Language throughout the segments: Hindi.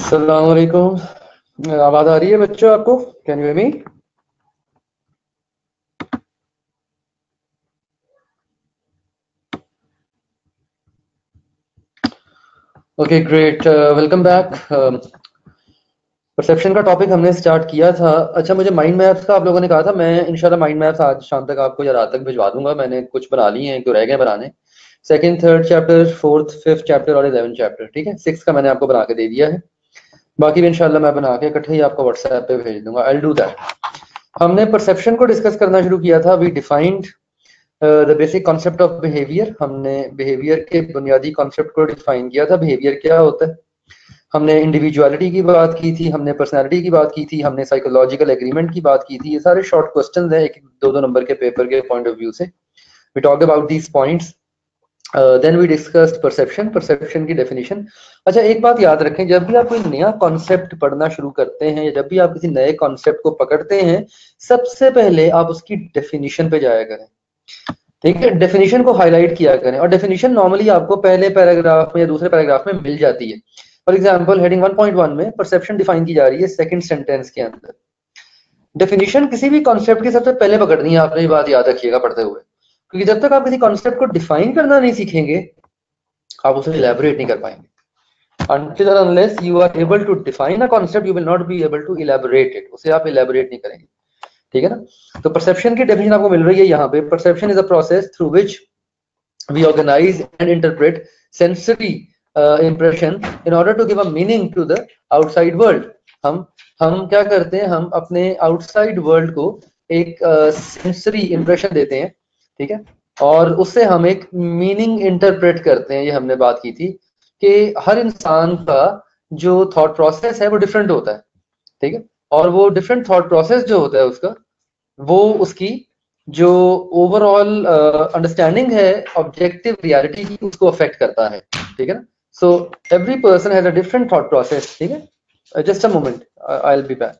अस्सलाम वालेकुम। आवाज आ रही है बच्चों आपको? Can you hear me? Okay great, welcome back. Perception का टॉपिक हमने स्टार्ट किया था। अच्छा, मुझे माइंड मैप्स का आप लोगों ने कहा था, मैं इंशाल्लाह माइंड मैप्स आज शाम तक आपको या रात तक भिजवा दूंगा। मैंने कुछ बना लिए हैं, जो रह गए बनाने। Second, third chapter, fourth, fifth chapter और 11 चैप्टर, ठीक है। सिक्स का मैंने आपको बना के दे दिया है, बाकी भी इंशाल्लाह मैं बना के इकट्ठे ही आपको व्हाट्सएप पे भेज दूंगा। I will do that. हमने परसेप्शन को डिस्कस करना शुरू किया था। We defined the basic concept of behaviour. हमने बिहेवियर के बुनियादी कॉन्सेप्ट को डिफाइन किया था। बिहेवियर क्या होता है, हमने इंडिविजुअलिटी की बात की थी, हमने पर्सनालिटी की बात की थी, हमने साइकोलॉजिकल एग्रीमेंट की बात की थी। ये सारे शॉर्ट क्वेश्चंस हैं, एक दो दो नंबर के पेपर के पॉइंट ऑफ व्यू से। We talked about these points. Then we discussed perception, perception की डेफिनेशन। अच्छा, एक बात याद रखें, जब भी आप कोई नया कॉन्सेप्ट पढ़ना शुरू करते हैं या जब भी आप किसी नए कॉन्सेप्ट को पकड़ते हैं, सबसे पहले आप उसकी डेफिनेशन पे जाया करें, ठीक है। डेफिनेशन को हाईलाइट किया करें, और डेफिनेशन नॉर्मली आपको पहले पैराग्राफ में या दूसरे पैराग्राफ में मिल जाती है। फॉर एग्जांपल, हेडिंग 1.1 में परसेप्शन डिफाइन की जा रही है सेकंड सेंटेंस के अंदर। डेफिनेशन किसी भी कॉन्सेप्ट की सबसे पहले पकड़नी है आपने, ये बात याद रखिएगा पढ़ते हुए, क्योंकि जब तक आप किसी कॉन्सेप्ट को डिफाइन करना नहीं सीखेंगे, आप उसे इलेबोरेट नहीं कर पाएंगे। Until or unless you are able to define a concept, you will not be able to elaborate it. उसे आप elaborate नहीं करेंगे, ठीक है ना। तो परसेप्शन की डेफिनेशन आपको मिल रही है यहाँ पे। Perception is a process through which we organize and interpret sensory impression in order to give a meaning to the outside world. हम क्या करते हैं, हम अपने आउटसाइड वर्ल्ड को एक सेंसरी इंप्रेशन देते हैं, ठीक है, और उससे हम एक मीनिंग इंटरप्रेट करते हैं। ये हमने बात की थी कि हर इंसान का जो थॉट प्रोसेस है वो डिफरेंट होता है, ठीक है, और वो डिफरेंट थॉट प्रोसेस जो होता है उसका, वो उसकी जो ओवरऑल अंडरस्टैंडिंग है ऑब्जेक्टिव रियलिटी की, उसको अफेक्ट करता है, ठीक है ना। So every person has a different thought process, ठीक है। Just a moment, I will be back.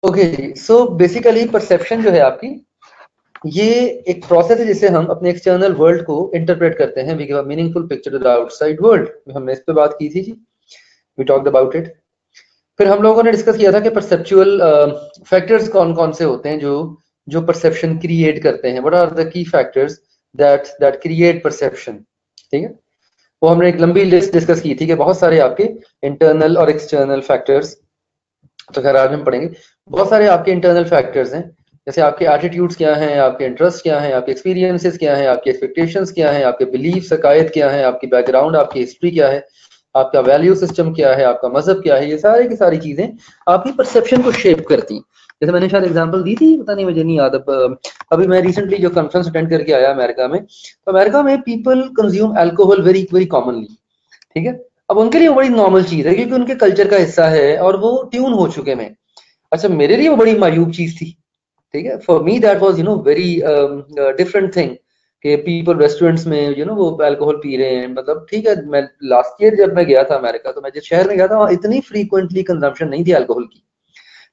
Okay जी, सो बेसिकली परसेप्शन जो है आपकी, ये एक प्रोसेस है जिससे हम अपने एक्सटर्नल वर्ल्ड को इंटरप्रेट करते हैं। We give a meaningful picture to the outside world. हमने इस पे बात की थी जी, वी टॉक्ड अबाउट इट। फिर हम लोगों ने डिस्कस किया था कि परसेप्चुअल फैक्टर्स कौन कौन से होते हैं जो जो परसेप्शन क्रिएट करते हैं। What are the key factors that that create perception, ठीक है। वो हमने एक लंबी लिस्ट डिस्कस की थी कि बहुत सारे आपके इंटरनल और एक्सटर्नल फैक्टर्स, तो खैर आज हम पढ़ेंगे। बहुत सारे आपके इंटरनल फैक्टर्स हैं, जैसे आपके एटीट्यूड्स क्या हैं, आपके इंटरेस्ट क्या हैं, आपके एक्सपीरियंसेस क्या हैं, आपके एक्सपेक्टेशंस क्या हैं, आपके बिलीफ अकायद क्या हैं, आपकी बैकग्राउंड, आपकी हिस्ट्री क्या है, आपका वैल्यू सिस्टम क्या है, आपका मजहब क्या है। ये सारी की सारी चीजें आपकी परसेप्शन को शेप करती हैं। जैसे मैंने शायद एग्जांपल दी थी, पता नहीं, मुझे नहीं याद। अब अभी मैं रिसेंटली जो कॉन्फ्रेंस अटेंड करके आया अमेरिका में, तो अमेरिका में people consume alcohol very very commonly, ठीक है। अब उनके लिए वो बड़ी नॉर्मल चीज है क्योंकि उनके कल्चर का हिस्सा है और वो ट्यून हो चुके हैं। अच्छा, मेरे लिए वो बड़ी मायूब चीज थी, ठीक है। For me that was very different thing कि पीपल रेस्टोरेंट्स में वो अल्कोहल पी रहे हैं। मतलब ठीक है, मैं लास्ट ईयर जब मैं गया था अमेरिका, तो मैं जिस शहर में गया था वहाँ इतनी फ्रीक्वेंटली कंजम्पशन नहीं थी अल्कोहल की,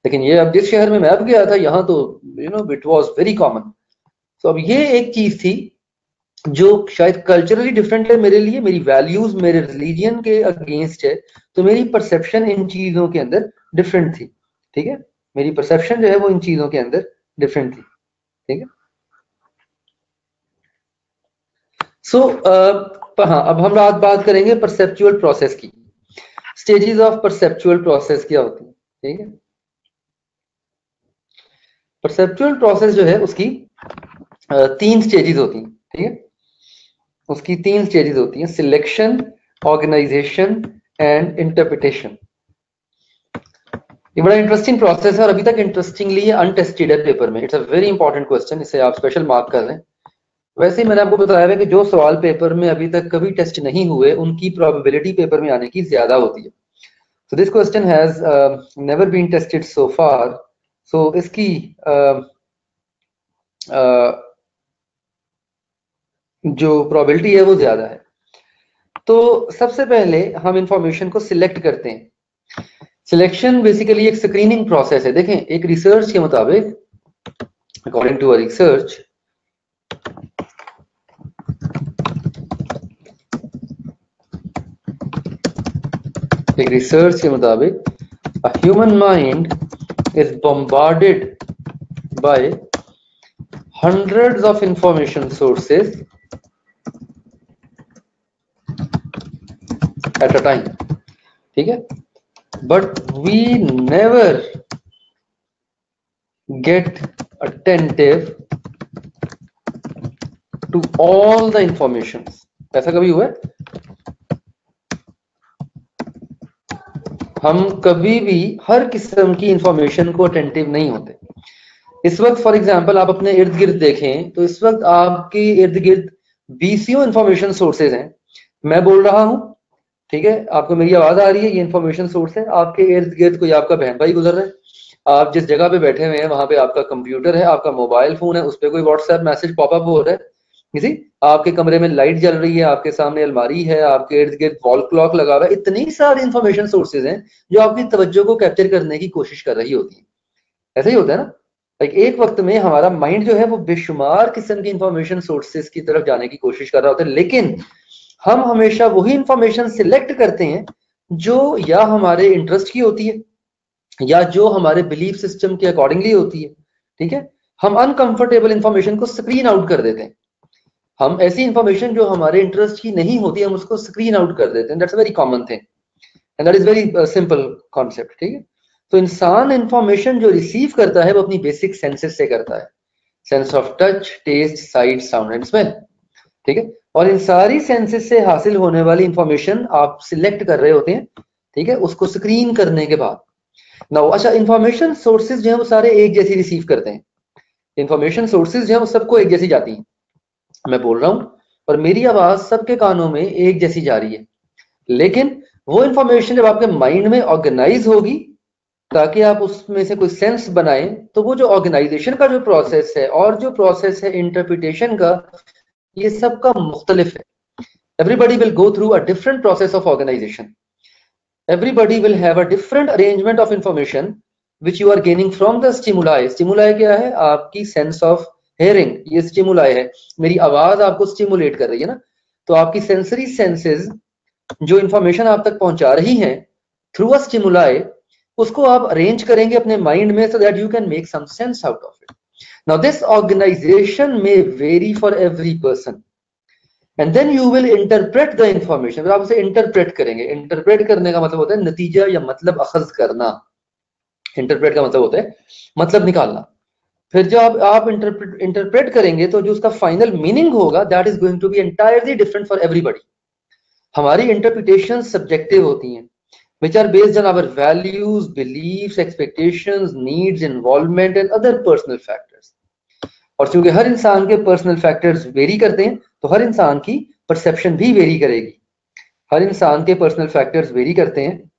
लेकिन ये अब जिस शहर में मैं अब गया था, यहाँ तो इट वाज वेरी कॉमन। तो अब ये एक चीज थी जो शायद कल्चरली डिफरेंट है मेरे लिए, मेरी वैल्यूज मेरे रिलीजियन के अगेंस्ट है, तो मेरी परसेप्शन इन चीजों के अंदर डिफरेंट थी, ठीक है। मेरी परसेप्शन जो है वो इन चीजों के अंदर डिफरेंट थी, ठीक है। सो हाँ, अब हम बात करेंगे परसेप्चुअल प्रोसेस की। स्टेजेस ऑफ परसेप्चुअल प्रोसेस क्या होती है, ठीक है। परसेप्चुअल प्रोसेस जो है उसकी तीन स्टेजेस होती हैं, ठीक है। उसकी तीन स्टेजेस होती हैं: सिलेक्शन, ऑर्गेनाइजेशन एंड इंटरप्रिटेशन। ये बड़ा इंटरेस्टिंग प्रोसेस है और अभी तक इंटरेस्टिंगली अनटेस्टेड है पेपर में। It's a very important question, इसे आप स्पेशल मार्क कर लें। वैसे ही मैंने आपको बताया है कि जो सवाल पेपर में अभी तक कभी टेस्ट नहीं हुए उनकी प्रोबेबिलिटी पेपर में आने की ज्यादा होती है। So this question has never been tested so far. So इसकी जो प्रोबेबिलिटी है वो ज्यादा है। तो सबसे पहले हम इंफॉर्मेशन को सिलेक्ट करते हैं। सिलेक्शन बेसिकली एक स्क्रीनिंग प्रोसेस है। देखें, एक रिसर्च के मुताबिक, अकॉर्डिंग टू अ रिसर्च, एक रिसर्च के मुताबिक a human mind is bombarded by hundreds of information sources at a time, ठीक है, but we never get attentive to all the informations. ऐसा कभी हुआ है? हम कभी भी हर किस्म की इंफॉर्मेशन को अटेंटिव नहीं होते। इस वक्त फॉर एग्जांपल आप अपने इर्द गिर्द देखें तो इस वक्त आपके इर्द गिर्द बीसियों इंफॉर्मेशन सोर्सेज हैं। मैं बोल रहा हूं, ठीक है, आपको मेरी आवाज आ रही है, ये इंफॉर्मेशन सोर्स है। आपके इर्द गिर्द कोई आपका बहन भाई गुजर रहा है, आप जिस जगह पे बैठे हुए हैं वहां पे आपका कंप्यूटर है, आपका मोबाइल फोन है, उस पर कोई व्हाट्सएप मैसेज पॉपअप हो रहा है, किसी आपके कमरे में लाइट जल रही है, आपके सामने अलमारी है, आपके इर्द गिर्द वॉल क्लॉक लगा हुआ है। इतनी सारी इंफॉर्मेशन सोर्सेज हैं जो आपकी तवज्जो को कैप्चर करने की कोशिश कर रही होती है। ऐसा ही होता है ना, एक वक्त में हमारा माइंड जो है वो बेशुमार किस्म की इंफॉर्मेशन सोर्सेज की तरफ जाने की कोशिश कर रहा होता है, लेकिन हम हमेशा वही इंफॉर्मेशन सिलेक्ट करते हैं जो या हमारे इंटरेस्ट की होती है या जो हमारे बिलीफ सिस्टम के अकॉर्डिंगली होती है। ठीक है, हम अनकंफर्टेबल इंफॉर्मेशन को स्क्रीन आउट कर देते हैं। हम ऐसी इंफॉर्मेशन जो हमारे इंटरेस्ट की नहीं होती हम उसको स्क्रीन आउट कर देते हैं। That's a very common thing and that is very simple concept. ठीक है, तो इंसान इंफॉर्मेशन जो रिसीव करता है वो अपनी बेसिक सेंसेस से करता है, sense of touch, taste, sight, sound and smell. ठीक है, और इन सारी सेंसेस से हासिल होने वाली इंफॉर्मेशन आप सिलेक्ट कर रहे होते हैं, ठीक है, उसको स्क्रीन करने के बाद। नाउ अच्छा, इंफॉर्मेशन सोर्सेज जो है वो सारे एक जैसी रिसीव करते हैं। इंफॉर्मेशन सोर्सेज जो है वो सबको एक जैसी जाती हैं। मैं बोल रहा हूं और मेरी आवाज सबके कानों में एक जैसी जा रही है, लेकिन वो इंफॉर्मेशन जब आपके माइंड में ऑर्गेनाइज होगी ताकि आप उसमें से कोई सेंस बनाएं, तो वो जो ऑर्गेनाइजेशन का जो प्रोसेस है और जो प्रोसेस है इंटरप्रिटेशन का, ये सबका मुख्तलिफ है। Everybody will go through a different process of organization. Everybody will have a different arrangement of information which you are gaining from the stimuli. Stimuli क्या है? आपकी sense of hearing, ये stimuli है। मेरी आवाज आपको stimulate कर रही है ना, तो आपकी sensory senses जो information आप तक पहुंचा रही हैं through a stimuli, उसको आप arrange करेंगे अपने mind में so that you can make some sense out of it. Now this organization may vary for every person. And then you will interpret the information. आप उसे इंटरप्रेट करेंगे। इंटरप्रेट करने का मतलब होता है नतीजा या मतलब अखज करना। इंटरप्रेट का मतलब होता है मतलब निकालना। फिर जब आप इंटरप्रेट करेंगे तो जो उसका फाइनल मीनिंग होगा that is going to be entirely different for everybody. हमारी इंटरप्रिटेशन सब्जेक्टिव होती हैं which are based on our values, beliefs, expectations, needs, involvement and other personal factors. और चूंकि हर इंसान के पर्सनल फैक्टर्स वेरी करते हैं तो हर इंसान की परसेप्शन भी वेरी करेगी। हर इंसान के पर्सनल फैक्टर्स वेरी करते हैं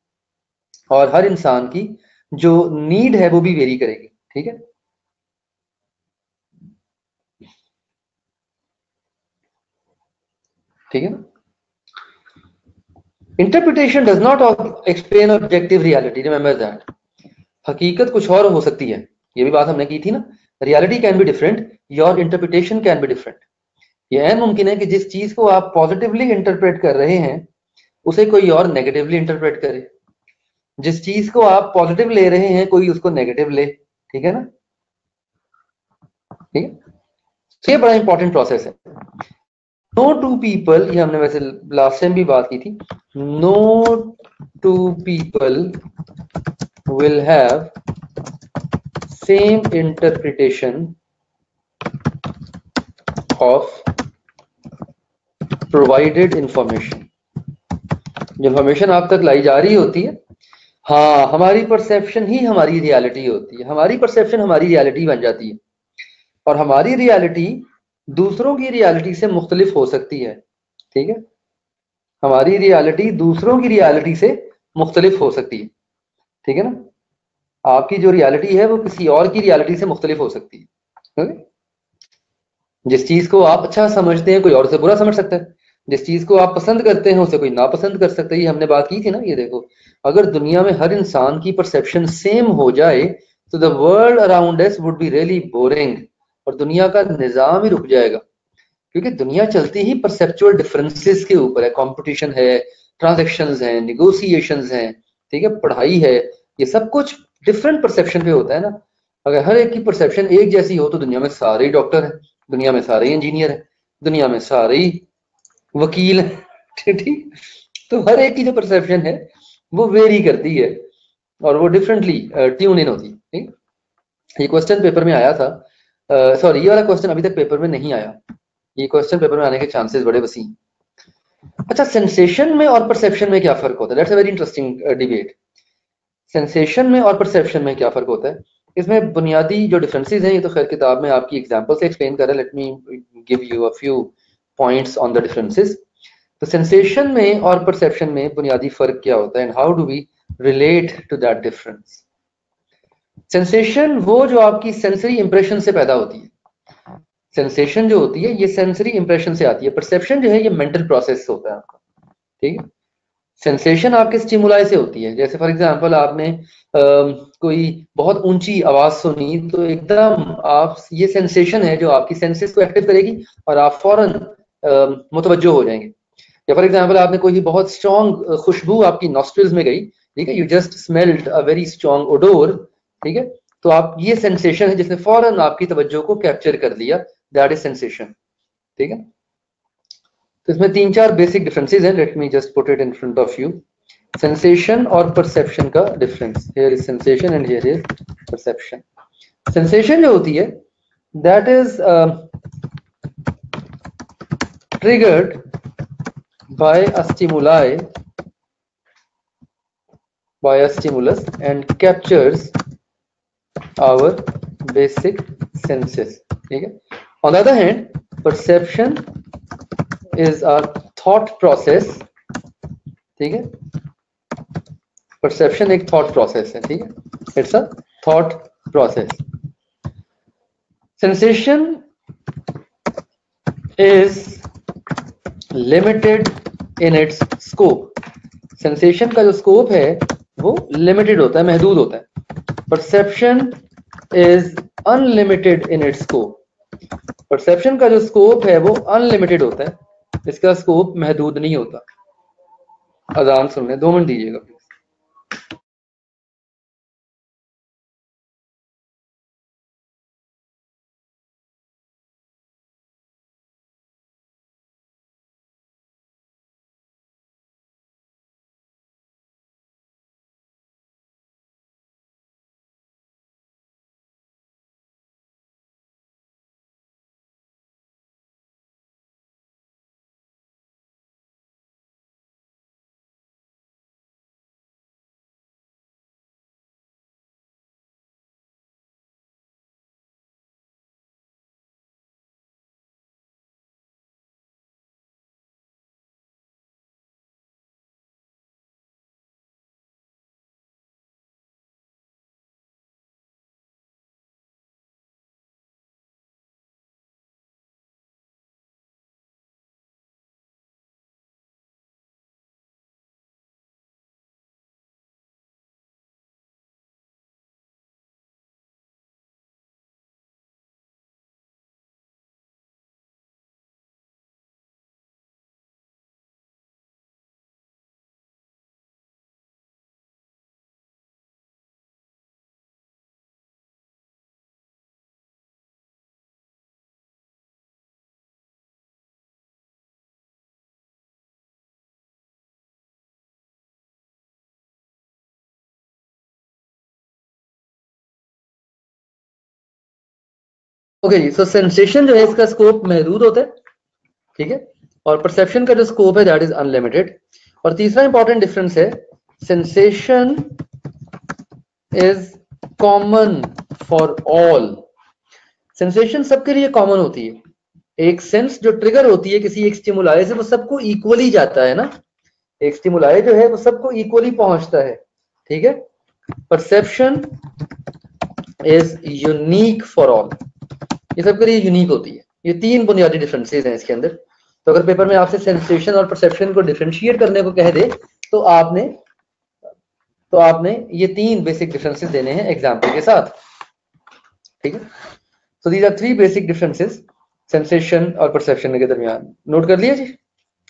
और हर इंसान की जो नीड है वो भी वेरी करेगी। ठीक है, ठीक है ना। Interpretation does not explain objective reality, remember that. हकीकत कुछ और हो सकती है, ये भी बात हमने की थी ना। Reality can be different, your interpretation can be different. ये अहम मुमकिन है कि जिस चीज को आप पॉजिटिवली इंटरप्रेट कर रहे हैं उसे कोई और नेगेटिवली इंटरप्रेट करे। जिस चीज को आप पॉजिटिव ले रहे हैं कोई उसको नेगेटिव ले। ठीक है ना, ठीक है। तो ये बड़ा इंपॉर्टेंट प्रोसेस है। नो टू पीपल, ये हमने वैसे लास्ट टाइम भी बात की थी, no two people will have same interpretation of provided information. जो इंफॉर्मेशन आप तक लाई जा रही होती है, हाँ, हमारी परसेप्शन ही हमारी रियलिटी होती है। हमारी परसेप्शन हमारी रियलिटी बन जाती है और हमारी रियलिटी दूसरों की रियलिटी से मुख्तलिफ हो सकती है, ठीक है। हमारी रियलिटी दूसरों की रियलिटी से मुख्तलिफ हो सकती है, ठीक है ना। आपकी जो रियलिटी है वो किसी और की रियलिटी से मुख्तलिफ हो सकती है, ओके? जिस चीज को आप अच्छा समझते हैं कोई और उसे बुरा समझ सकता है, जिस चीज को आप पसंद करते हैं उसे कोई नापसंद कर सकता है। ये हमने बात की थी ना। ये देखो, अगर दुनिया में हर इंसान की परसेप्शन सेम हो जाए तो the world around us would be really boring, और दुनिया का निजाम ही रुक जाएगा। क्योंकि दुनिया चलती ही परसेप्चुअल डिफरेंसेस के ऊपर है। कंपटीशन है, ट्रांजैक्शंस हैं, निगोशिएशंस हैं, ठीक है, पढ़ाई है, ये सब कुछ डिफरेंट परसेप्शन पे होता है ना। अगर हर एक की परसेप्शन एक जैसी हो तो दुनिया में सारे ही डॉक्टर हैं, दुनिया में सारे ही इंजीनियर हैं, दुनिया में सारे ही वकील हैं, ठीक। तो हर एक की जो परसेप्शन है वो वेरी करती है और वो डिफरेंटली ट्यून इन होती है, ठीक। ये क्वेश्चन पेपर में आया था, सॉरी ये वाला क्वेश्चन अभी तक पेपर में नहीं आया, ये क्वेश्चन पेपर में आने के चांसेस बड़े वसी हैं। अच्छा, सेंसेशन में और परसेप्शन में क्या फर्क होता है? That's a very interesting debate. Sensation में और परसेप्शन में क्या फर्क होता है? इसमें बुनियादी जो डिफरेंसेस हैं ये तो खैर किताब में आपकी एग्जांपल से एक्सप्लेन कर रहा है। Let me give you a few points on the differences. तो सेंसेशन में और परसेप्शन में बुनियादी फर्क क्या होता है and how do we relate to that difference? Sensation वो जो आपकी सेंसरी इंप्रेशन से पैदा होती है। सेंसेशन जो होती है ये सेंसरी इंप्रेशन से आती है। परसेप्शन जो है ये मेंटल प्रोसेस होता है आपका, ठीक है। सेंसेशन आपके स्टिमुलाई से होती है। जैसे फॉर एग्जांपल आपने कोई बहुत ऊंची आवाज सुनी तो एकदम आप, ये सेंसेशन है जो आपकी सेंसेस को एक्टिव करेगी और आप फौरन मुतवज्जो हो जाएंगे। या फॉर एग्जांपल आपने कोई बहुत स्ट्रॉन्ग खुशबू आपकी नॉस्ट्रिल्स में गई, ठीक है, you just smelled a very strong odour, ठीक है, तो आप, ये सेंसेशन है जिसने फौरन आपकी तवज्जो को कैप्चर कर लिया, दैट इज सेंसेशन, ठीक है। तो इसमें तीन चार बेसिक डिफरेंसेस हैं, let me just put it in front of you. Sensation और परसेप्शन का difference, here is sensation and here is perception. Sensation जो होती है that is triggered by a stimulus and captures our basic senses, ठीक है। on the other hand perception is a thought process, ठीक है, perception एक thought process है, ठीक है, it's a thought process. sensation is limited in its scope. Sensation का जो स्कोप है वो लिमिटेड होता है, महदूद होता है। Perception is unlimited in its scope. Perception का जो स्कोप है वो अनलिमिटेड होता है, इसका स्कोप महदूद नहीं होता। अजान सुनने 2 मिनट दीजिएगा प्लीज। ओके जी, सो सेंसेशन जो है इसका स्कोप महदूद होता है, ठीक है, और परसेप्शन का जो स्कोप है दैट इज अनलिमिटेड। और तीसरा इंपॉर्टेंट डिफरेंस है, sensation is common for all. Sensation सबके लिए कॉमन होती है, एक सेंस जो ट्रिगर होती है किसी एक स्टिमुलाई से, वो सबको इक्वली जाता है ना, एक स्टिमुलाई जो है वो सबको इक्वली पहुंचता है, ठीक है। Perception is unique for all, ये सबके लिए यूनिक होती है। ये तीन बुनियादी डिफरेंसेस हैं इसके अंदर। तो अगर पेपर में आपसे सेंसेशन और परसेप्शन को डिफरेंशिएट करने को कह दे तो आपने ये तीन बेसिक डिफरेंसेस देने हैं एग्जाम्पल के साथ, ठीक है। So these are 3 basic differences sensation और परसेप्शन के दरमियान। नोट कर लिया जी,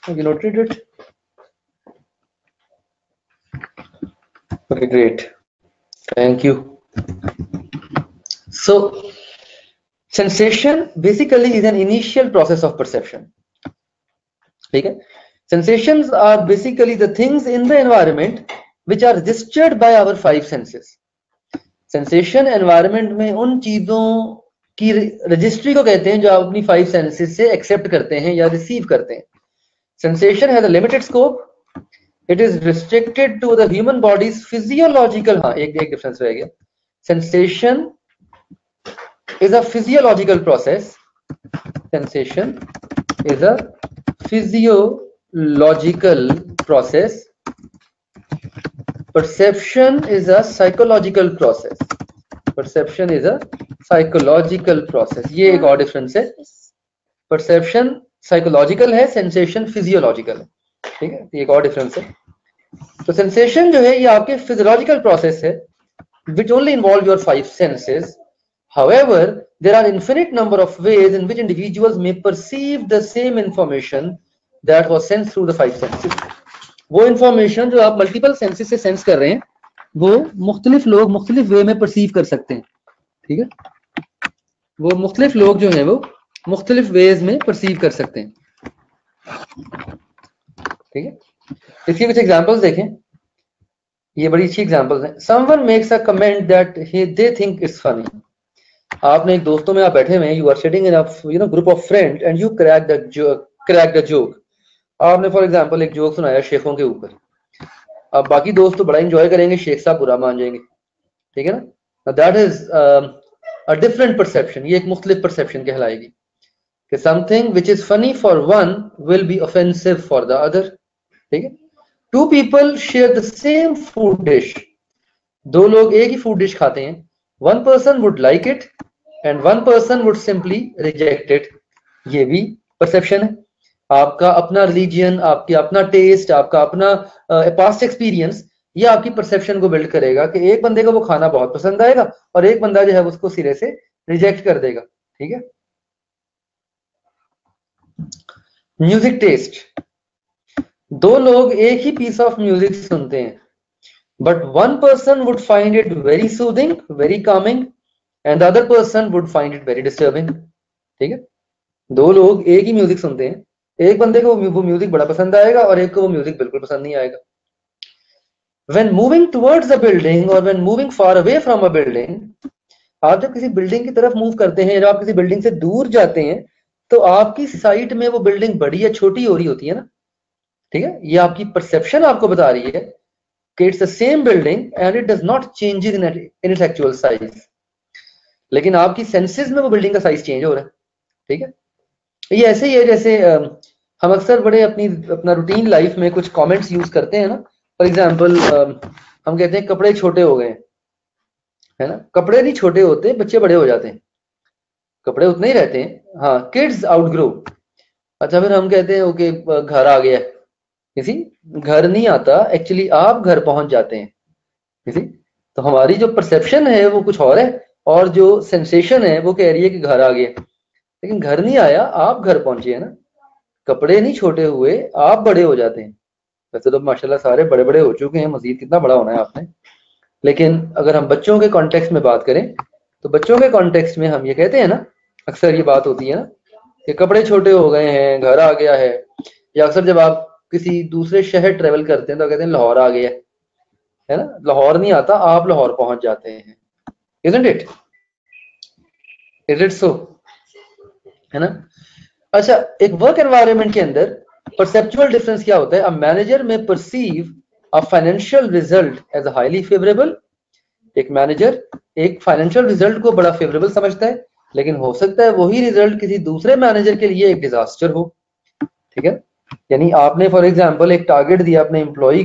you noted it? Okay great, thank you. So sensation basically is an initial process of perception, ठीक है। Sensations are basically the things in the environment which are registered by our 5 senses. Sensation environment में उन चीजों की रजिस्ट्री को कहते हैं जो आप अपनी 5 senses से एक्सेप्ट करते हैं या रिसीव करते हैं। Sensation has a limited scope. It is restricted to the human body's physiological, हाँ एक डिफरेंस रह गया। Sensation is a physiological process. Sensation is a physiological process. Perception is a psychological process. Perception is a psychological process. ये एक और डिफरेंस है। Perception psychological है, sensation physiological है, ठीक है, ये एक और डिफरेंस है। तो sensation जो है ये आपके physiological process है which only involve your 5 senses. However, there are infinite number of ways in which individuals may perceive the same information that was sensed through the 5 senses. वो इंफॉर्मेशन जो आप मल्टीपल सेंसेस से सेंस कर रहे हैं वो मुख्तलिफ लोग मुख्तलिफ वे में परसीव कर सकते हैं, ठीक है। वो मुख्तलिफ लोग जो हैं वो मुख्तलिफ वेज में परसीव कर सकते हैं, ठीक है। इसकी कुछ एग्जांपल्स देखें, ये बड़ी अच्छी एग्जांपल्स हैं। Someone makes a comment that they think it's funny. आपने एक दोस्तों में आप बैठे हुए हैं, you are sitting in a group of friend and you crack the joke. आपने फॉर एग्जांपल एक जोक सुनाया शेखों के ऊपर। अब बाकी दोस्त तो बड़ा एंजॉय करेंगे, शेख साहब बुरा मान जाएंगे, ठीक है ना। That is a different perception, ये एक मुख्तलिफ परसेप्शन कहलाएगी कि something which is funny for one will be offensive for the other, ठीक है। Two people share the same food dish, दो लोग एक ही फूड डिश खाते हैं, one person would like it and one person would simply reject it, ये भी परसेप्शन है। आपका अपना रिलीजियन, आपकी अपना टेस्ट, आपका अपना पास्ट एक्सपीरियंस, ये आपकी परसेप्शन को बिल्ड करेगा कि एक बंदे को वो खाना बहुत पसंद आएगा और एक बंदा जो है उसको सिरे से रिजेक्ट कर देगा, ठीक है। म्यूजिक टेस्ट, दो लोग एक ही पीस ऑफ म्यूजिक सुनते हैं but one person would find it very soothing, very Kameng and the other person would find it very disturbing, ठीक है। दो लोग एक ही म्यूजिक सुनते हैं, एक बंदे को वो म्यूजिक बड़ा पसंद आएगा और एक को वो म्यूजिक बिल्कुल पसंद नहीं आएगा। When moving towards a building or when moving far away from a building, आप जब किसी बिल्डिंग की तरफ मूव करते हैं, जब आप किसी बिल्डिंग से दूर जाते हैं तो आपकी साइट में वो बिल्डिंग बड़ी या छोटी हो रही होती है ना, ठीक है। ये आपकी परसेप्शन आपको बता रही है कि it's the same building and it does not changes in its actual size, लेकिन आपकी सेंसेस में वो बिल्डिंग का साइज चेंज हो रहा है, ठीक है। ये ऐसे ही है जैसे हम अक्सर बड़े अपना रूटीन लाइफ में कुछ कमेंट्स यूज करते हैं ना। फॉर एग्जांपल हम कहते हैं कपड़े छोटे हो गए, है ना। कपड़े नहीं छोटे होते, बच्चे बड़े हो जाते हैं, कपड़े उतने ही रहते हैं। हाँ, किड्स आउटग्रो। अच्छा, फिर हम कहते हैं ओके घर आ गया, किसी घर नहीं आता, एक्चुअली आप घर पहुंच जाते हैं किसी। तो हमारी जो परसेप्शन है वो कुछ और है और जो सेंसेशन है वो कह रही है कि घर आ गया, लेकिन घर नहीं आया, आप घर पहुंचे है ना। कपड़े नहीं छोटे हुए, आप बड़े हो जाते हैं। वैसे तो माशाल्लाह सारे बड़े बड़े हो चुके हैं, मजीद कितना बड़ा होना है आपने। लेकिन अगर हम बच्चों के कॉन्टेक्स्ट में बात करें तो बच्चों के कॉन्टेक्स्ट में हम ये कहते हैं ना, अक्सर ये बात होती है ना कि कपड़े छोटे हो गए हैं, घर आ गया है। या अक्सर जब आप किसी दूसरे शहर ट्रेवल करते हैं तो कहते हैं लाहौर आ गया है ना। लाहौर नहीं आता, आप लाहौर पहुंच जाते हैं। Isn't it? Is it so? है ना। अच्छा, एक वर्क एनवायरनमेंट के अंदर परसेप्चुअल डिफरेंस क्या होता है? A manager may perceive a financial result as highly favourable. एक मैनेजर एक फाइनेंशियल रिजल्ट को बड़ा फेवरेबल समझता है, लेकिन हो सकता है वही रिजल्ट किसी दूसरे मैनेजर के लिए एक डिजास्टर हो। ठीक है, यानी आपने फॉर एग्जांपल एक टारगेट दिया अपने एम्प्लॉय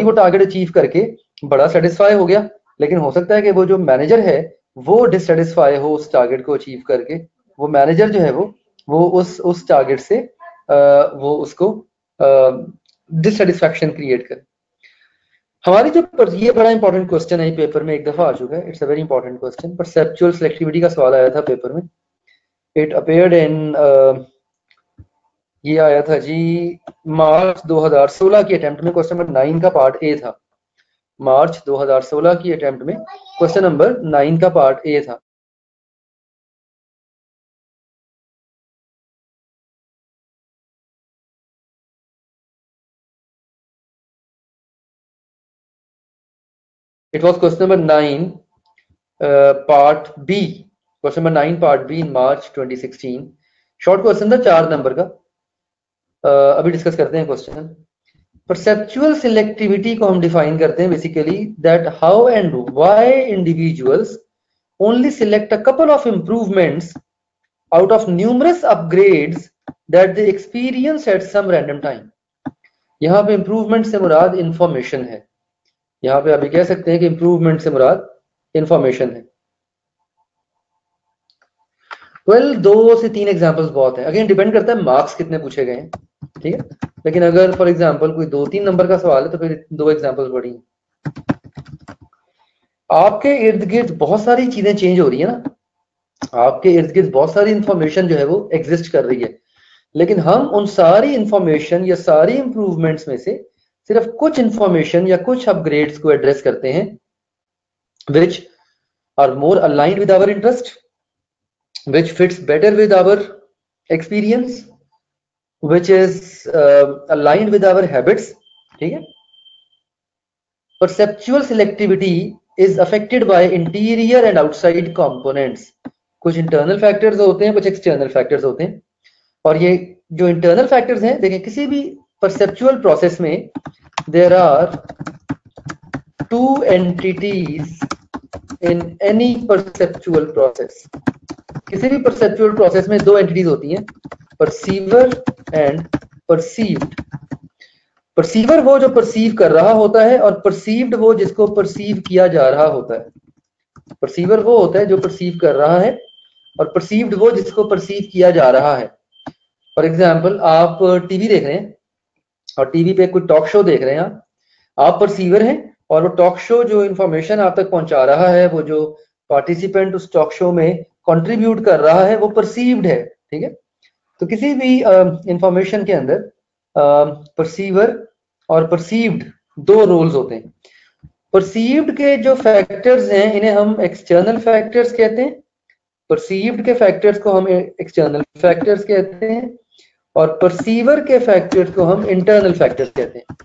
वो टारगेट अचीव करके बड़ा सेटिस्फाई हो गया, लेकिन हो सकता है कि वो जो मैनेजर है वो डिससेटिस्फाई हो उस टारगेट को अचीव करके। वो मैनेजर जो है वो उस टारगेट से वो उसको डिससेटिस्फैक्शन क्रिएट करे। हमारी जो ये बड़ा इंपॉर्टेंट क्वेश्चन है, पेपर में एक दफा आ चुका है, it's a very important question. Perceptual selectivity का सवाल आया था पेपर में। इट अपेयर्ड इन ये आया था जी मार्च 2016 की अटेम्प्ट में, क्वेश्चन नंबर 9 का पार्ट ए था। मार्च 2016 की अटेम्प्ट में क्वेश्चन नंबर 9 का पार्ट ए था। It was question number 9 part B, question number 9 part B in March 2016। Short question था 4 नंबर का। अभी डिस्कस करते हैं क्वेश्चन। परसेप्चुअल सिलेक्टिविटी को हम डिफाइन करते हैं basically that how and why individuals only select a couple of improvements out of numerous upgrades that they experience at some random time। यहाँ पे इंप्रूवमेंट से मुराद इंफॉर्मेशन है। यहाँ पे अभी कह सकते हैं कि इंप्रूवमेंट से मुराद इंफॉर्मेशन है। 2 से 3 एग्जांपल्स बहुत है। अगेन डिपेंड करता है मार्क्स कितने पूछे गए हैं, ठीक है। लेकिन अगर फॉर एग्जांपल कोई 2-3 नंबर का सवाल है तो फिर 2 एग्जांपल्स बड़ी हैं। आपके इर्द गिर्द बहुत सारी चीजें चेंज हो रही है ना, आपके इर्द गिर्द बहुत सारी इंफॉर्मेशन जो है वो एग्जिस्ट कर रही है, लेकिन हम उन सारी इंफॉर्मेशन या सारी इंप्रूवमेंट्स में से सिर्फ कुछ इंफॉर्मेशन या कुछ अपग्रेड्स को एड्रेस करते हैं which are more aligned with our interest, which fits better with our experience, which is aligned with our habits। ठीक है। perceptual selectivity is affected by interior and outside components। कुछ इंटरनल फैक्टर्स होते हैं, कुछ एक्सटर्नल फैक्टर्स होते हैं। और ये जो इंटरनल फैक्टर्स हैं, देखें किसी भी परसेप्चुअल प्रोसेस में there are 2 entities in any perceptual process. किसी भी परसेप्चुअल प्रोसेस में 2 एंटिटीज होती हैं, परसीवर एंड परसीव्ड। परसीवर वो जो परसीव कर रहा होता है और परसीव्ड वो जिसको परसीव किया जा रहा होता है। परसीवर वो होता है जो परसीव कर रहा है और परसीव्ड वो जिसको परसीव किया जा रहा है। फॉर एग्जाम्पल आप टीवी देख रहे हैं और टीवी पे कोई टॉक शो देख रहे हैं, आप परसीवर हैं और वो टॉक शो जो इंफॉर्मेशन आप तक पहुंचा रहा है, वो जो पार्टिसिपेंट उस टॉक शो में कंट्रीब्यूट कर रहा है, वो परसीव्ड है। ठीक है। तो किसी भी इंफॉर्मेशन के अंदर परसीवर और परसीव्ड 2 रोल्स होते हैं। परसीव्ड के जो फैक्टर्स हैं इन्हें हम एक्सटर्नल फैक्टर्स कहते हैं, परसीव्ड के फैक्टर्स को हम एक्सटर्नल फैक्टर्स कहते हैं और परसीवर के फैक्टर्स को हम इंटरनल फैक्टर्स कहते हैं।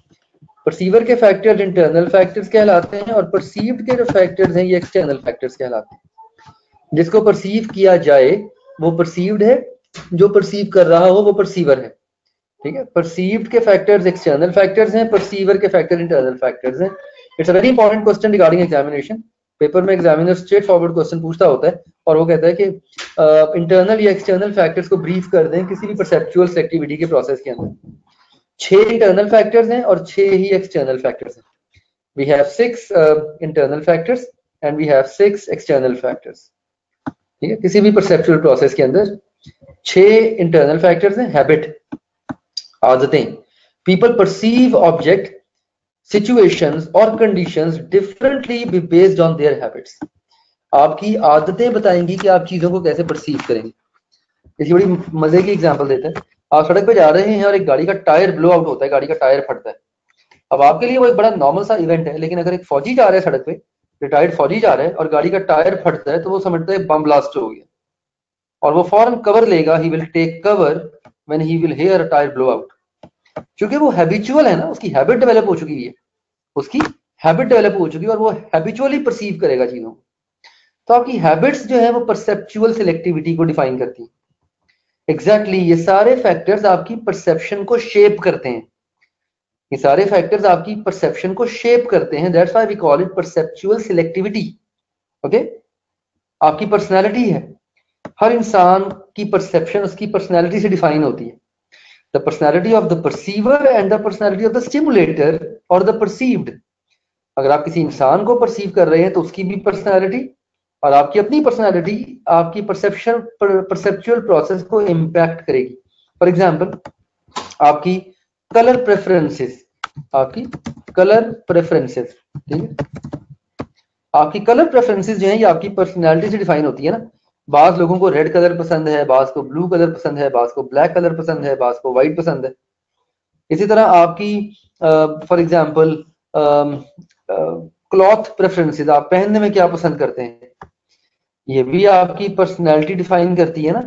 परसीवर के फैक्टर्स इंटरनल फैक्टर्स कहलाते हैं और परसीव्ड के जो फैक्टर्स हैं ये एक्सटर्नल फैक्टर्स कहलाते हैं। जिसको परसीव किया जाए वो परसीव्ड है, जो परसीव कर रहा हो वो परसीवर है। ठीक है। परसीव्ड के फैक्टर्स एक्सटर्नल फैक्टर्स हैं, परसीवर के फैक्टर इंटरनल फैक्टर्स हैं। It's a very important question regarding examination. Paper में एग्जामिनर स्ट्रेट फॉरवर्ड क्वेश्चन पूछता होता है और वो कहता है कि इंटरनल या एक्सटर्नल फैक्टर्स को ब्रीफ कर दें किसी भी परसेप्चुअल सिलेक्टिविटी के प्रोसेस के अंदर। 6 इंटरनल फैक्टर्स हैं और 6 ही एक्सटर्नल फैक्टर्स हैं। We have 6 internal factors and we have 6 external factors. ठीक है। किसी भी परसेप्चुअल प्रोसेस के अंदर 6 इंटरनल फैक्टर्स हैं। हैबिट, आदतें, पीपल परसीव ऑब्जेक्ट, सिचुएशंस और conditions differently based on their habits. आपकी आदतें बताएंगी कि आप चीजों को कैसे परसीव करेंगे। इसी बड़ी मजे की एग्जांपल देते हैं। आप सड़क पे जा रहे हैं और एक गाड़ी का टायर ब्लो आउट होता है, गाड़ी का टायर फटता है। अब आपके लिए वो एक बड़ा नॉर्मल सा इवेंट है, लेकिन अगर एक फौजी जा रहा है सड़क पे, रिटायर्ड फौजी जा रहा है और गाड़ी का टायर फटता है तो वो समझता है बम ब्लास्ट हो गया और वो फौरन कवर लेगा, he will take cover when he will hear a tyre blow out. क्योंकि वो हैबिचुअल है ना, उसकी हैबिट डेवलप हो चुकी है, उसकी हैबिट डेवलप हो चुकी है और वो हैबिचुअली परसीव करेगा चीजों को। तो आपकी हैबिट्स जो है वो परसेप्चुअल सिलेक्टिविटी को डिफाइन करती है। एग्जैक्टली ये सारे फैक्टर्स आपकी परसेप्शन को शेप करते हैं, ये सारे फैक्टर्स आपकी परसेप्शन को शेप करते हैं। That's why we call it perceptual selectivity. Okay. आपकी पर्सनैलिटी है, हर इंसान की परसेप्शन उसकी पर्सनैलिटी से डिफाइन होती है। The personality of the perceiver and the personality of the stimulator और द परसीव्ड। अगर आप किसी इंसान को परसीव कर रहे हैं तो उसकी भी पर्सनैलिटी और आपकी अपनी पर्सनैलिटी आपकी परसेप्चुअल प्रोसेस को इम्पैक्ट करेगी। फॉर एग्जाम्पल, आपकी कलर प्रेफरेंसेस, आपकी कलर प्रेफरेंसेस, ठीक है, आपकी कलर प्रेफरेंसेस जो है ये आपकी पर्सनैलिटी से डिफाइन होती है ना। बाज लोगों को रेड कलर पसंद है, बाज को ब्लू कलर पसंद है, बाज को ब्लैक कलर पसंद है, बाज को व्हाइट पसंद है। इसी तरह आपकी फॉर एग्जाम्पल क्लॉथ प्रेफरेंसेस, आप पहनने में क्या पसंद करते हैं, ये भी आपकी पर्सनैलिटी डिफाइन करती है ना।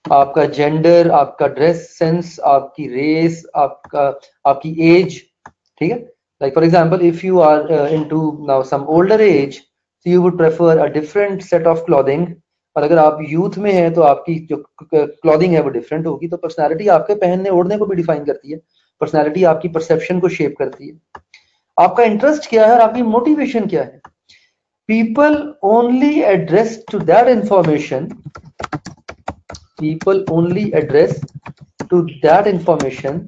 आपका जेंडर, आपका ड्रेस सेंस, आपकी रेस, आपकी एज, ठीक है। Like for example, if you are into now some older age, so you would prefer a different set of clothing। और अगर आप यूथ में हैं तो आपकी जो क्लॉथिंग है वो डिफरेंट होगी। तो पर्सनालिटी आपके पहनने ओढ़ने को भी डिफाइन करती है, पर्सनालिटी आपकी परसेप्शन को शेप करती है। आपका इंटरेस्ट क्या है और आपकी मोटिवेशन क्या है। People only address to that information, people only address to that information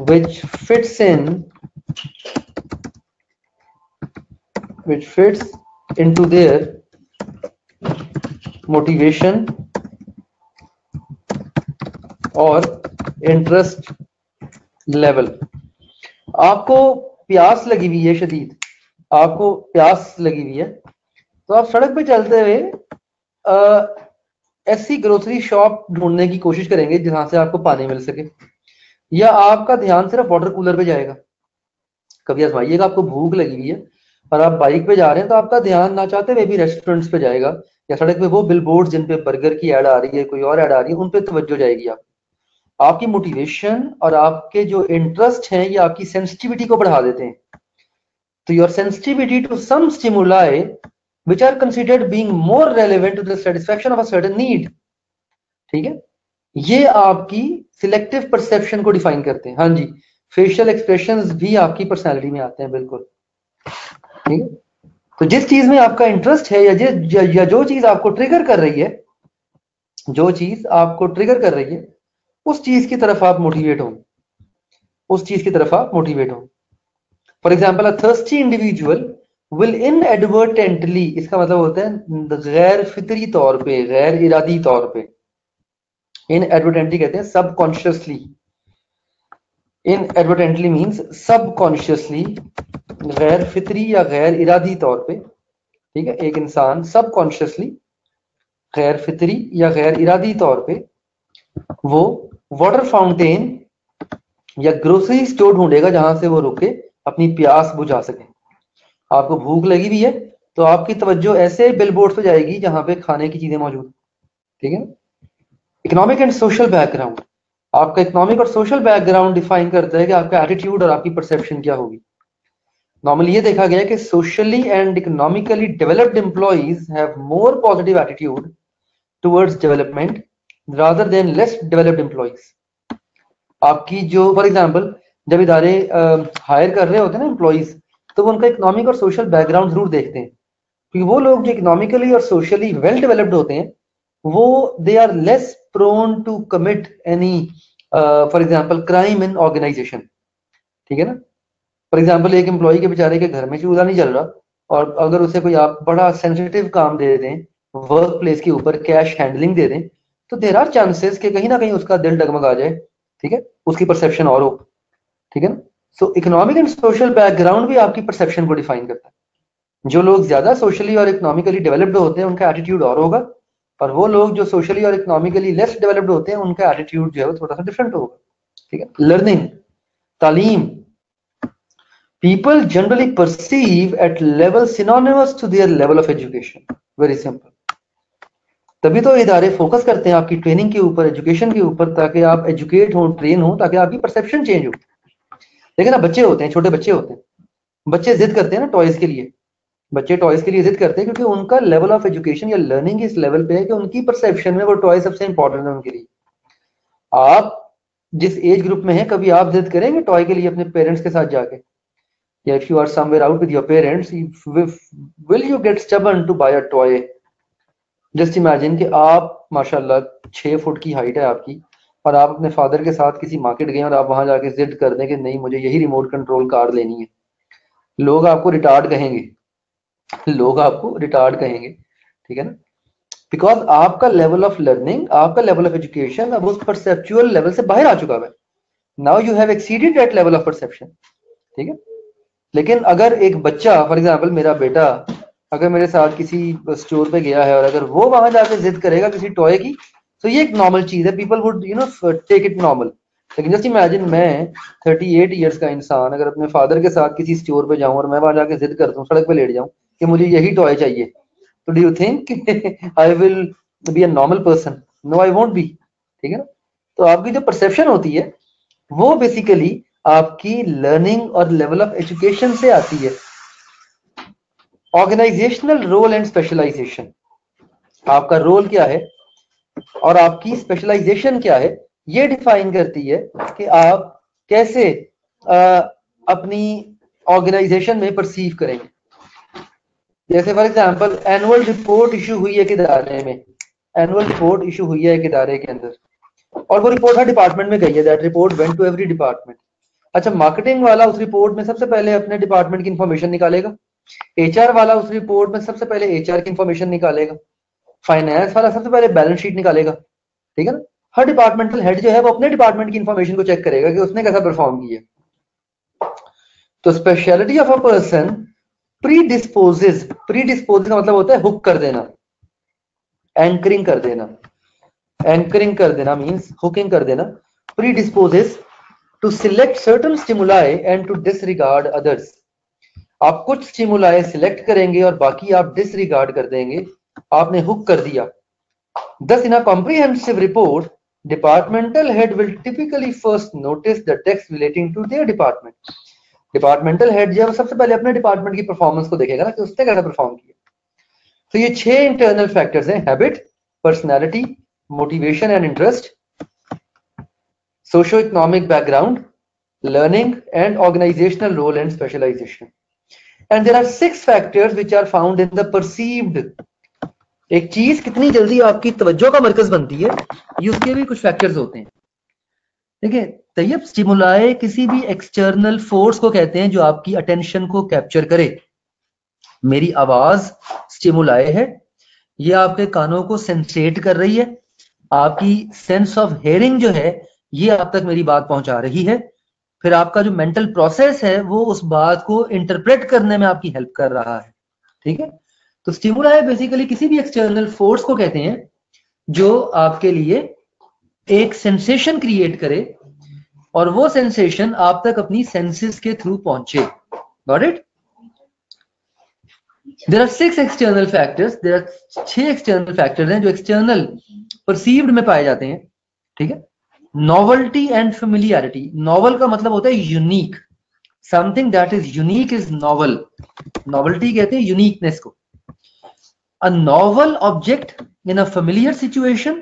which fits into their motivation और interest level। आपको प्यास लगी हुई है शदीद, आपको प्यास लगी हुई है तो आप सड़क पे चलते हुए ऐसी ग्रोसरी शॉप ढूंढने की कोशिश करेंगे जहां से आपको पानी मिल सके, या आपका ध्यान सिर्फ वाटर कूलर पे जाएगा। कभी आजमाइएगा, आपको भूख लगी हुई है और आप बाइक पे जा रहे हैं तो आपका ध्यान ना चाहते हुए भी रेस्टोरेंट्स पे जाएगा, या सड़क पे वो बिलबोर्ड जिन पे बर्गर की ऐड आ रही है, कोई और ऐड आ रही है, उन पे तवज्जो जाएगी। आपकी मोटिवेशन और आपके जो इंटरेस्ट हैं ये आपकी सेंसिटिविटी को बढ़ा देते हैं। तो your sensitivity to some stimuli which are considered being more relevant to the satisfaction of a certain need, ठीक है, ये आपकी सिलेक्टिव परसेप्शन को डिफाइन करते हैं। हाँ जी, फेशियल एक्सप्रेशंस भी आपकी पर्सनालिटी में आते हैं, बिल्कुल, ठीक है। तो जिस चीज में आपका इंटरेस्ट है या जो चीज आपको ट्रिगर कर रही है, जो चीज आपको ट्रिगर कर रही है उस चीज की तरफ आप मोटिवेट हो, उस चीज की तरफ आप मोटिवेट हो। For example, a thirsty individual will inadvertently, इसका मतलब होता है गैर फितरी तौर पे, गैर इरादी तौर पे। इनएडवर्टेंटली कहते हैं सबकॉन्शियसली, इनएडवर्टेंटली मींस सबकॉन्शियसली, गैर फितरी या गैर इरादी तौर पे, ठीक है। एक इंसान सबकॉन्शियसली, गैर फितरी या गैर इरादी तौर पे वो वाटर फाउंटेन या ग्रोसरी स्टोर ढूंढेगा जहां से वो रुके अपनी प्यास बुझा सके। आपको भूख लगी हुई है तो आपकी तवज्जो ऐसे बिलबोर्ड पे जाएगी जहां पे खाने की चीजें मौजूद, ठीक है। इकोनॉमिक एंड सोशल बैकग्राउंड, आपका इकोनॉमिक और सोशल बैकग्राउंड डिफाइन करता है कि आपका एटीट्यूड और आपकी परसेप्शन क्या होगी। नॉर्मली ये देखा गया है कि socially and economically developed employees have more positive attitude towards development rather than less developed employees. आपकी जो फॉर एग्जांपल जब इदारे हायर कर रहे होते हैं ना एम्प्लॉइज, तो वो उनका इकोनॉमिक और सोशल बैकग्राउंड जरूर देखते हैं, क्योंकि वो लोग जो इकोनॉमिकली और सोशली वेल डेवलप्ड होते हैं वो they are less prone to commit any for example crime in organisation, ठीक है ना। फॉर एग्जांपल, एक एम्प्लॉय के बेचारे के घर में चूल्हा नहीं जल रहा और अगर उसे कोई आप बड़ा सेंसिटिव काम दे दें, वर्क प्लेस के ऊपर कैश हैंडलिंग दे दें, तो देर आर चांसेस कि कहीं ना कहीं उसका दिल डगमगा जाए, ठीक है, उसकी परसेप्शन और हो, ठीक है ना। सो इकोनॉमिक एंड सोशल बैकग्राउंड भी आपकी परसेप्शन को डिफाइन करता है। जो लोग ज्यादा सोशली और इकोनॉमिकली डेवलप्ड होते हैं उनका एटीट्यूड और होगा, और वो लोग जो सोशली और इकोनॉमिकली लेस डेवलप्ड होते हैं उनका एटीट्यूड जो है वो थोड़ा सा डिफरेंट होगा, ठीक है। लर्निंग, तालीम, people generally perceive at level synonymous to their level of education, very simple। तभी तो इदारे फोकस करते हैं आपकी ट्रेनिंग के ऊपर, एजुकेशन के ऊपर, ताकि आप एजुकेट हो, ट्रेन हो, ताकि आपकी परसेप्शन चेंज हो। लेकिन ना बच्चे होते हैं, छोटे बच्चे होते हैं, बच्चे जिद करते हैं ना टॉयज के लिए, बच्चे टॉयज के लिए जिद करते हैं क्योंकि उनका लेवल ऑफ एजुकेशन या लर्निंग इस लेवल पे है कि उनकी परसेप्शन में वो टॉय सबसे इंपॉर्टेंट है उनके लिए। आप जिस एज ग्रुप में है, कभी आप जिद करेंगे टॉय के लिए अपने पेरेंट्स के साथ जाके, या if you are somewhere out with your parents, will you get stubborn to buy a toy just imagine कि आप माशाल्लाह 6 फुट की हाइट है आपकी, और आप अपने फादर के साथ किसी मार्केट गए और आप वहां जाके जिद कर दें कि नहीं मुझे यही रिमोट कंट्रोल कार लेनी है, लोग आपको रिटार्ड कहेंगे, लोग आपको रिटार्ड कहेंगे, ठीक है ना? बिकॉज आपका लेवल ऑफ लर्निंग, आपका लेवल ऑफ एजुकेशन अब उस परसेप्चुअल लेवल से बाहर आ चुका है। Now you have exceeded that level of perception, ठीक है? लेकिन अगर एक बच्चा, फॉर एग्जाम्पल मेरा बेटा अगर मेरे साथ किसी स्टोर पे गया है और अगर वो वहां जाके जिद करेगा किसी टॉय की, तो ये एक नॉर्मल चीज है, people would take it normal. लेकिन जस्ट इमेजिन मैं 38 ईयर्स का इंसान अगर अपने फादर के साथ किसी स्टोर पे जाऊं और मैं वहां जाके जिद करता हूँ, सड़क पे लेट जाऊं कि मुझे यही टॉय चाहिए, तो do you think I will be a normal person? No, I won't be, ठीक है ना? तो आपकी जो परसेप्शन होती है वो बेसिकली आपकी लर्निंग और लेवल ऑफ एजुकेशन से आती है। ऑर्गेनाइजेशनल रोल एंड स्पेशलाइजेशन, आपका रोल क्या है और आपकी स्पेशलाइजेशन क्या है, ये डिफाइन करती है कि आप कैसे अपनी ऑर्गेनाइजेशन में परसीव करेंगे। जैसे for example annual report issue हुई है एक इदारे में, एनुअल रिपोर्ट इशू हुई है एक इदारे के अंदर, और वो रिपोर्ट हर डिपार्टमेंट में गई है, that report went to every department. अच्छा, मार्केटिंग वाला उस रिपोर्ट में सबसे पहले अपने डिपार्टमेंट की इंफॉर्मेशन निकालेगा, एचआर वाला उस रिपोर्ट में सबसे पहले एचआर की इंफॉर्मेशन निकालेगा, फाइनेंस वाला सबसे पहले बैलेंस शीट निकालेगा, ठीक है ना? हर डिपार्टमेंटल हेड जो है वो अपने डिपार्टमेंट की इंफॉर्मेशन को चेक करेगा कि उसने कैसा परफॉर्म किया। तो speciality of a person pre disposes का मतलब होता है हुक कर देना, एंकरिंग कर देना, एंकरिंग कर देना मींस हुकिंग कर देना। Predisposes to select certain stimuli and to disregard others, आप कुछ स्टिमुलाई सिलेक्ट करेंगे और बाकी आप डिसरिगार्ड कर देंगे, आपने हुक कर दिया। Thus, in a comprehensive report, departmental head will typically first notice the text relating to their department. Departmental head जो है सबसे पहले अपने डिपार्टमेंट की परफॉर्मेंस को देखेगा ना कि उसने कैसा परफॉर्म किया। तो ये 6 इंटरनल फैक्टर्स हैं: habit, personality, motivation and interest, socio economic background, learning, and organizational role and specialization. And there are 6 factors which are found in the perceived. एक चीज कितनी जल्दी आपकी तवज्जो का मरकज बनती है, ये उसके भी कुछ फैक्टर्स होते हैं। देखिए तैयब, स्टिमुलाई किसी भी एक्सटर्नल फोर्स को कहते हैं जो आपकी अटेंशन को कैप्चर करे। मेरी आवाज स्टिमुलाई है, ये आपके कानों को सेंसेट कर रही है, आपकी सेंस ऑफ हेयरिंग जो है ये आप तक मेरी बात पहुंचा रही है, फिर आपका जो मेंटल प्रोसेस है वो उस बात को इंटरप्रेट करने में आपकी हेल्प कर रहा है, ठीक है? तो स्टिमुलाई बेसिकली किसी भी एक्सटर्नल फोर्स को कहते हैं जो आपके लिए एक सेंसेशन क्रिएट करे और वो सेंसेशन आप तक अपनी सेंसेस के थ्रू पहुंचे। Got it? There are 6 external factors, there are 6 external factors हैं जो एक्सटर्नल परसीव्ड में पाए जाते हैं, ठीक है? नॉवेल्टी एंड फेमिलियरिटी, नॉवल का मतलब होता है unique, something that is unique is novel, novelty कहते हैं यूनिकनेस को। A novel object in a familiar situation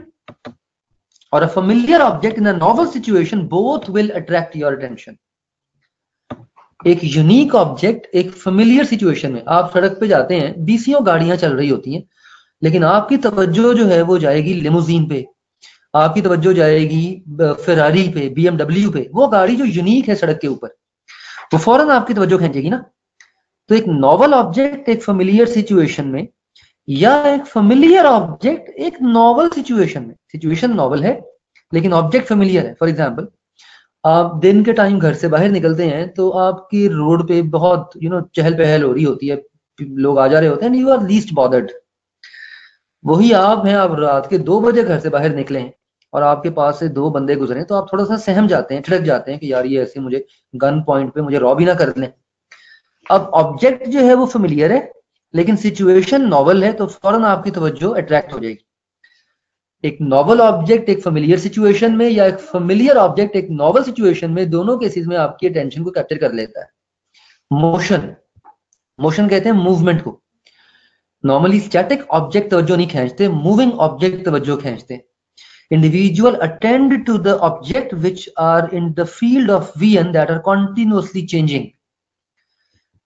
or a familiar object in a novel situation, both will attract your attention. एक यूनिक ऑब्जेक्ट एक फेमिलियर सिचुएशन में, आप सड़क पे जाते हैं, 20 गाड़ियां चल रही होती हैं, लेकिन आपकी तवज्जो जो है वो जाएगी लिमोजीन पे, आपकी तवज्जो जाएगी फेरारी पे, BMW पे, वो गाड़ी जो यूनिक है सड़क के ऊपर, वो फौरन आपकी तवज्जो खींचेगी ना। तो एक नॉवल ऑब्जेक्ट एक फेमिलियर सिचुएशन में या एक फेमिलियर ऑब्जेक्ट एक नॉवल सिचुएशन में, सिचुएशन नॉवल है लेकिन ऑब्जेक्ट फेमिलियर है। फॉर एग्जांपल, आप दिन के टाइम घर से बाहर निकलते हैं तो आपकी रोड पे बहुत चहल पहल हो रही होती है, लोग आ जा रहे होते हैं, यू आर लीस्ट बॉदर्ड। वही आप हैं, आप रात के 2 बजे घर से बाहर निकले हैं और आपके पास से 2 बंदे गुजरे तो आप थोड़ा सा सहम जाते हैं, ठिठक जाते हैं कि यार ये ऐसे मुझे गन पॉइंट पे मुझे रॉब ही ना कर लें। अब ऑब्जेक्ट जो है वो फेमिलियर है लेकिन सिचुएशन नॉवल है, तो फौरन आपकी तवज्जो अट्रैक्ट हो जाएगी। एक नॉवल ऑब्जेक्ट एक फेमिलियर सिचुएशन में या एक फेमिलियर ऑब्जेक्ट एक नॉवल सिचुएशन में, दोनों केसेस में आपकी अटेंशन को कैप्चर कर लेता है। मोशन, मोशन कहते हैं मूवमेंट को। नॉर्मली स्टैटिक ऑब्जेक्ट तवज्जो नहीं खींचते, मूविंग ऑब्जेक्ट तवज्जो खींचते। Individual attend to the object which are in the field of vision that are continuously changing.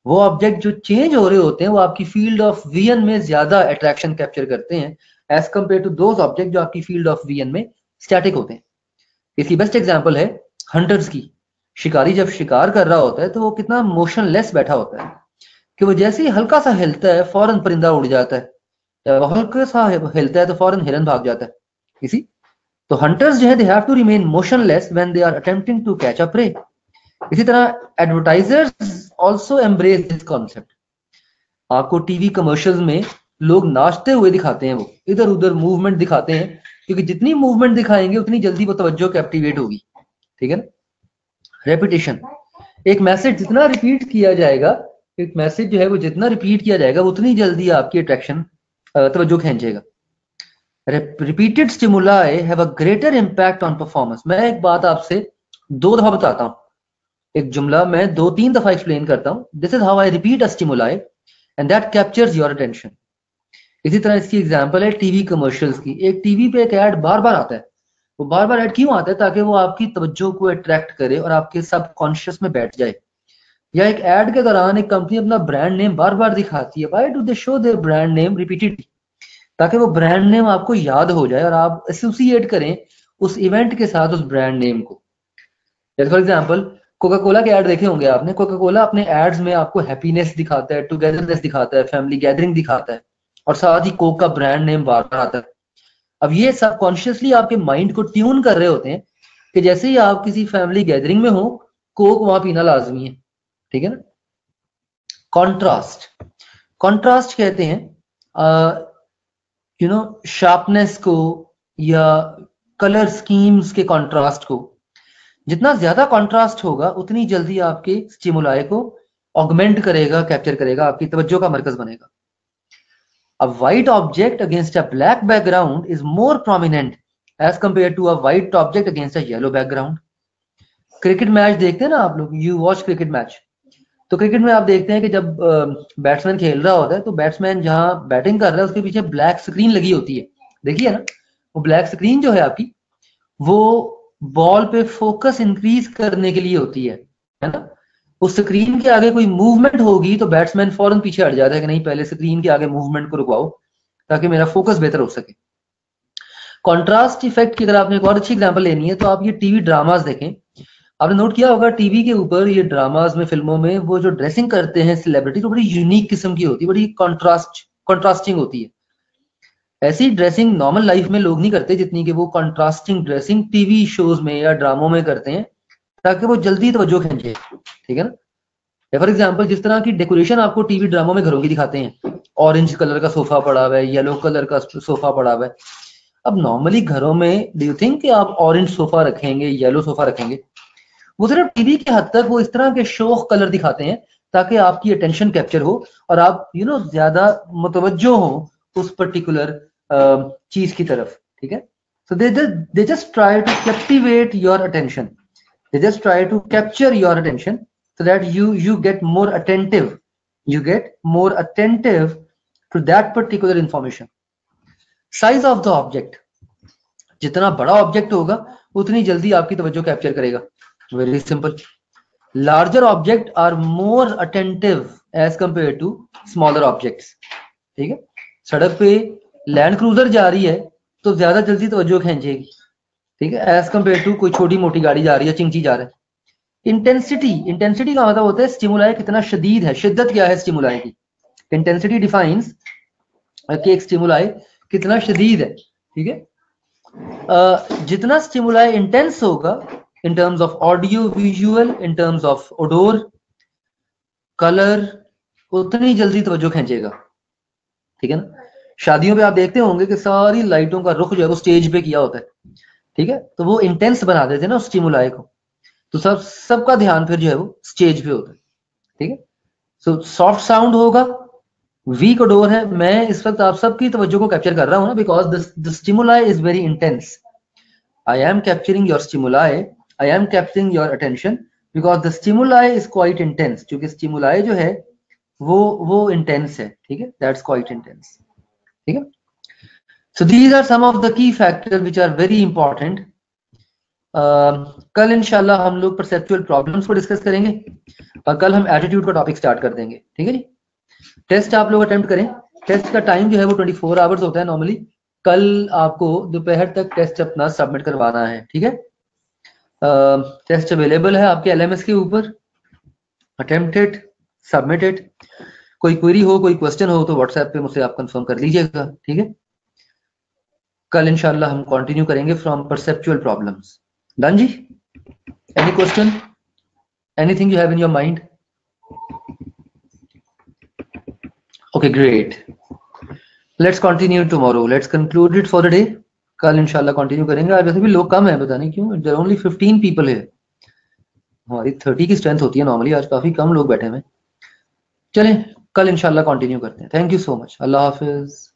वो ऑब्जेक्ट जो चेंज हो रहे होते हैं वो आपकी फील्ड ऑफ विजन में ज्यादा अट्रैक्शन कैप्चर करते हैं, as compare to those object जो आपकी फील्ड ऑफ विजन में स्टैटिक होते हैं। इसकी बेस्ट एग्जांपल है हंटर्स की। शिकारी जब शिकार कर रहा होता है तो वो कितना मोशनलेस बैठा होता है कि वो जैसे ही हल्का सा हिलता है फौरन परिंदा उड़ जाता है, या हल्का सा हिलता है तो फौरन हिरन भाग जाता है। इसी तो हंटर्स जो है they have to remain motionless when they are attempting to catch a prey. इसी तरह advertisers also embrace this concept. आपको टीवी कमर्शियल्स में लोग नाचते हुए दिखाते हैं, वो इधर उधर मूवमेंट दिखाते हैं, क्योंकि जितनी मूवमेंट दिखाएंगे उतनी जल्दी वो तवज्जो कैप्टिवेट होगी। ठीक है ना। रेपिटेशन, एक मैसेज जितना रिपीट किया जाएगा, एक मैसेज जो है वो जितना रिपीट किया जाएगा उतनी जल्दी आपकी अट्रैक्शन तवज्जो खींचेगा। Repeated stimuli have a greater impact on performance. मैं एक बात आपसे 2 दफा बताता हूँ, एक जुमला मैं 2-3 दफा एक्सप्लेन करता हूँ। This is how I repeat a stimuli and that captures your attention. इसी तरह इसकी एग्जांपल है टीवी कमर्शियल्स की। एक टीवी पे एक ऐड बार बार आता है, वो बार बार ऐड क्यों आता है? ताकि वो आपकी तवज्जो को अट्रैक्ट करे और आपके सबकॉन्शियस में बैठ जाए। या एक ऐड के दौरान एक कंपनी अपना ब्रांड नेम बार बार दिखाती है। Why do they show their brand name repeatedly? ताकि वो ब्रांड नेम आपको याद हो जाए और आप एसोसिएट करें उस इवेंट के साथ उस ब्रांड नेम को। जैसे फॉर एग्जांपल कोका कोला के ऐड देखे होंगे आपने। कोका कोला अपने एड्स में आपको हैप्पीनेस दिखाता है, टुगेदरनेस दिखाता है, फैमिली गैदरिंग दिखाता है, और साथ ही कोक का ब्रांड नेम बार बार आता है। अब ये सबकॉन्शियसली आपके माइंड को ट्यून कर रहे होते हैं कि जैसे ही आप किसी फैमिली गैदरिंग में हो, कोक वहां पीना लाजमी है। ठीक है ना। कॉन्ट्रास्ट, कॉन्ट्रास्ट कहते हैं शार्पनेस को या कलर स्कीम्स के कॉन्ट्रास्ट को। जितना ज्यादा कॉन्ट्रास्ट होगा उतनी जल्दी आपके स्टिमुलाई को ऑगमेंट करेगा, कैप्चर करेगा, आपकी तवज्जो का मरकज बनेगा। A white object against a black background is more prominent as compared to a white object against a yellow background. Cricket match देखते हैं ना आप लोग, यू वॉच क्रिकेट मैच। तो क्रिकेट में आप देखते हैं कि जब बैट्समैन खेल रहा होता है तो बैट्समैन जहां बैटिंग कर रहा है उसके पीछे ब्लैक स्क्रीन लगी होती है, देखिए ना। वो ब्लैक स्क्रीन जो है आपकी, वो बॉल पे फोकस इंक्रीज करने के लिए होती है ना। उस स्क्रीन के आगे कोई मूवमेंट होगी तो बैट्समैन फौरन पीछे हट जाता है कि नहीं, पहले स्क्रीन के आगे मूवमेंट को रुकवाओ ताकि मेरा फोकस बेहतर हो सके। कॉन्ट्रास्ट इफेक्ट की अगर आपने एक और अच्छी एग्जांपल लेनी है तो आप ये टीवी ड्रामास देखें। आपने नोट किया होगा टीवी के ऊपर ये ड्रामास में, फिल्मों में वो जो ड्रेसिंग करते हैं सेलिब्रिटी, तो बड़ी यूनिक किस्म की होती है, बड़ी कॉन्ट्रास्टिंग होती है। ऐसी ड्रेसिंग नॉर्मल लाइफ में लोग नहीं करते जितनी कि वो कॉन्ट्रास्टिंग ड्रेसिंग टीवी शोज में या ड्रामों में करते हैं, ताकि वो जल्दी तवज्जो खींचे। ठीक है ना। फॉर एग्जाम्पल जिस तरह की डेकोरेशन आपको टीवी ड्रामों में घरों की दिखाते हैं, ऑरेंज कलर का सोफा पड़ा हुआ है, येलो कलर का सोफा पड़ा हुआ है। अब नॉर्मली घरों में डू यू थिंक कि आप ऑरेंज सोफा रखेंगे, येलो सोफा रखेंगे? वो सिर्फ टीवी के हद तक वो इस तरह के शोख कलर दिखाते हैं ताकि आपकी अटेंशन कैप्चर हो और आप ज्यादा मुतवज्जो हो उस पर्टिकुलर चीज की तरफ। ठीक है। So they just try to captivate your attention, they just try to capture your attention so that you get more attentive to that particular information. Size of the object, जितना बड़ा ऑब्जेक्ट होगा उतनी जल्दी आपकी तवज्जो कैप्चर करेगा। Very simple. Larger object are more attentive as compare to smaller objects. ठीक है। सड़क पे लैंड क्रूजर जा रही है तो ज्यादा जल्दी तवज्जो खींचेगी, ठीक है, एज कंपेयर टू कोई छोटी मोटी गाड़ी जा रही है, चिंची जा रहा है। इंटेंसिटी का मतलब होता है स्टिमुलाई कितना शदीद है, शिद्दत क्या है स्टिमुलाई की। इंटेंसिटी डिफाइंस कि एक स्टिमुलाई कितना शदीद है। ठीक है। जितना स्टिमुलाई इंटेंस होगा in terms of audio visual, in terms of odour, colour, उतनी जल्दी तवज्जो खींचेगा। ठीक है ना। शादियों पे आप देखते होंगे कि सारी लाइटों का रुख जो है वो स्टेज पे किया होता है। ठीक है। तो वो इंटेंस बना देते हैं ना उस स्टिमुलाई को, तो सबका ध्यान फिर जो है वो स्टेज पे होता है। ठीक है। सो सॉफ्ट साउंड होगा, वीक ओडोर है। मैं इस वक्त आप सबकी तवज्जो को कैप्चर कर रहा हूं ना, because the stimuli is very intense. I am capturing your stimuli, I am capturing your attention because the stimuli is quite intense. क्योंकि स्टिमुलाई जो है वो इंटेंस है। ठीक है। That's quite intense. ठीक है। So these are some of the key factors which are very important. कल इंशाल्लाह हम लोग परसेप्चुअल प्रॉब्लम्स को डिस्कस करेंगे और कल हम एटीट्यूड का टॉपिक स्टार्ट कर देंगे। ठीक है जी। टेस्ट आप लोग अटेम्प्ट करें। टेस्ट का टाइम जो है वो 24 आवर्स होता है नॉर्मली। कल आपको दोपहर तक टेस्ट अपना सबमिट करवाना है, ठीक है। टेस्ट अवेलेबल है आपके LMS के ऊपर, अटेम्प्टेड, सबमिटेड। कोई क्वेरी हो, कोई क्वेश्चन हो तो व्हाट्सएप पे मुझसे आप कंफर्म कर लीजिएगा, ठीक है। कल इंशाल्लाह हम कंटिन्यू करेंगे फ्रॉम परसेप्चुअल प्रॉब्लम्स। डन जी? Any question, anything you have in your mind? Okay great, let's continue tomorrow, let's conclude it for the day. कल इंशाल्लाह कंटिन्यू करेंगे। आज वैसे भी लोग कम है, पता नहीं क्यों, देयर ओनली 15 पीपल है। हमारी 30 की स्ट्रेंथ होती है नॉर्मली, आज काफी कम लोग बैठे हैं। चलें कल इंशाल्लाह कंटिन्यू करते हैं। Thank you so much, Allah Hafiz.